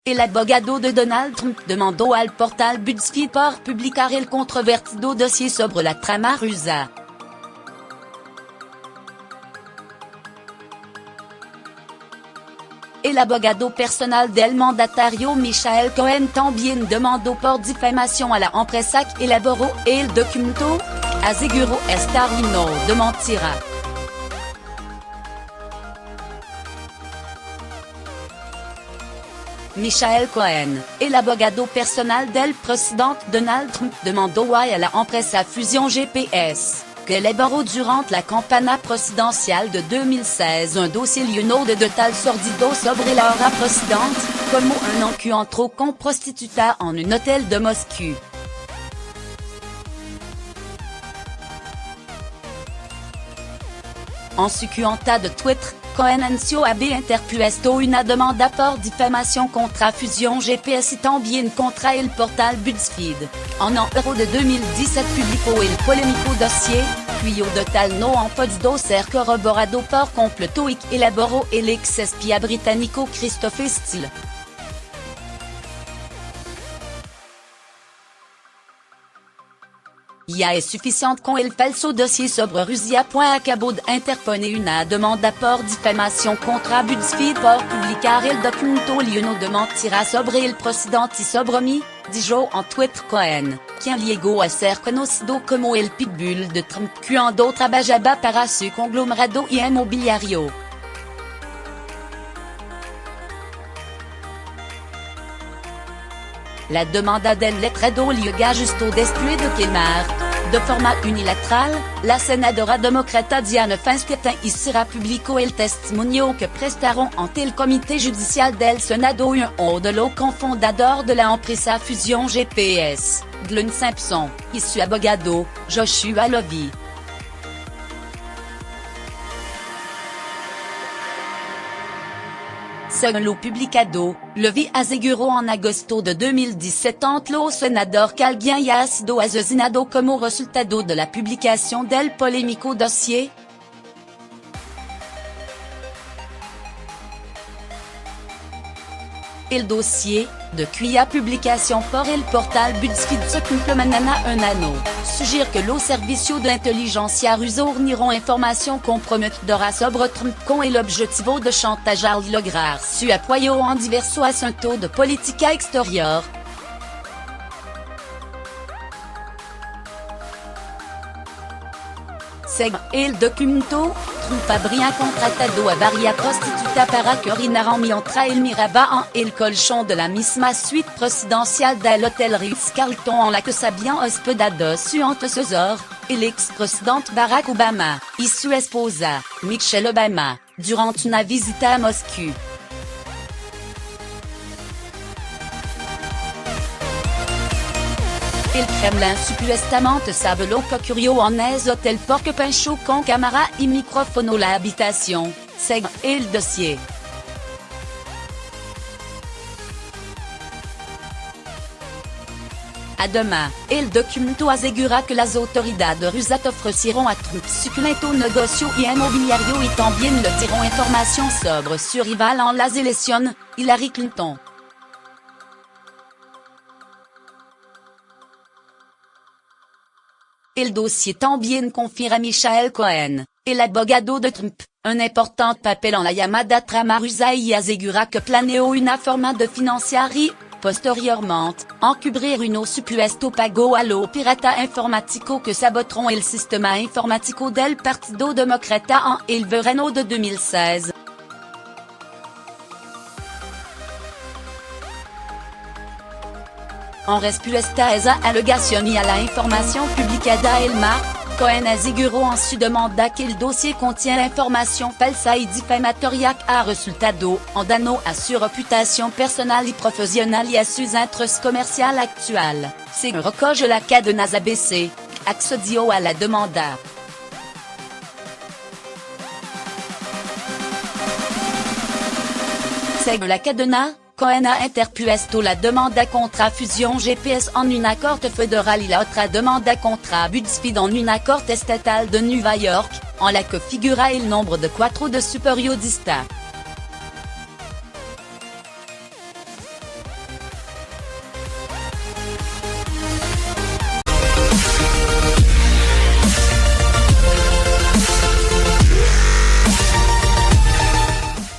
El abogado de Donald Trump demandó al portal BuzzFeed por publicar el controvertido dossier sobre la trama rusa. El abogado personal del mandatario Michael Cohen también demandó por difamación a la empresa que elaboró el documento, aseguró estar no de mentira. Michael Cohen, el abogado personal del presidente Donald Trump, demandó a la empresa Fusion GPS, que elaboró durant la campaña presidencial de 2016 un dossier lleno de detalles sordidos sobre la hora presidente, como un encuentro con prostituta en un hôtel de Moscú. En su cuenta de Twitter, Cohen anunció haber interpuesto una demanda por difamación contra Fusion GPS y también contra el portal BuzzFeed. En enero de 2017 publicó el polémico dossier, cuyo total no ha podido ser corroborado por completo y que elaboró el ex espía británico Christopher Steele. Ya es suficiente con el falso dossier sobre Rusia. Acabó de interponer una demanda por difamación contra BuzzFeed por publicar el documento lleno de mentiras sobre el presidente y sobre mí, dijo en Twitter Cohen, quien llegó a ser conocido como el pitbull de Trump cuando trabajaba para su conglomerado inmobiliario. La demanda del letrado llega justo después de quemar, de forma unilateral, la senadora demócrata Dianne Feinstein y Sierra publicó el testimonio que prestaron ante el comité judicial del Senado uno de los cofundadores de la empresa Fusion GPS, Glenn Simpson, y su abogado, Joshua Levy. Según lo publicado, Levy aseguró en agosto de 2017 ante los senadores que alguien ya ha sido asesinado como resultado de la publicación del polémico dossier. El dossier, de cuya publicación por el portal BuzzFeed se cumple mañana un año, sugiere que los servicios de inteligencia rusos fornirán información comprometedora sobre Trump con el objetivo de chantajear y lograr su apoyo en diversos asuntos de política exterior. Según el documento, Trump habría contratado a varias prostitutas para que orinaran mientras él miraba en el colchón de la misma suite presidencial del Hotel Ritz-Carlton en la que se habían hospedado su antecesor, el expresidente Barack Obama, y su esposa, Michelle Obama, durant una visita a Moscú. El Kremlin supuestamente sabe lo que ocurrió en ese hotel porque pinchó con cámara y micrófono la habitación, según el dossier. Además, el documento asegura que las autoridades rusas ofrecieron a Trump suculento negocio inmobiliario y también le dieron información sobre su rival en las elecciones, Hillary Clinton. El dossier también confiere a Michael Cohen, el abogado de Trump, un importante papel en la llamada trama rusa y asegura que planeó una forma de financiar y, posteriormente, encubrir un supuesto pago a los piratas informáticos que sabotaron el sistema informático del Partido Demócrata en el verano de 2016. En respuesta a esa alegación y a la información publicada el martes, Cohen aseguró en su demanda que el dossier contiene información falsa y difamatoria que ha resultado en daño a su reputación personal y profesional y a sus intereses comerciales actuales, según recoge la cadena ABC, que accedió a la demanda. Según la cadena, Cohen ha interpuesto la demanda contra Fusion GPS en una corte federal y la otra demanda contra BuzzFeed en una corte estatal de Nueva York, en la que figura el nombre de 4 de sus periodistas.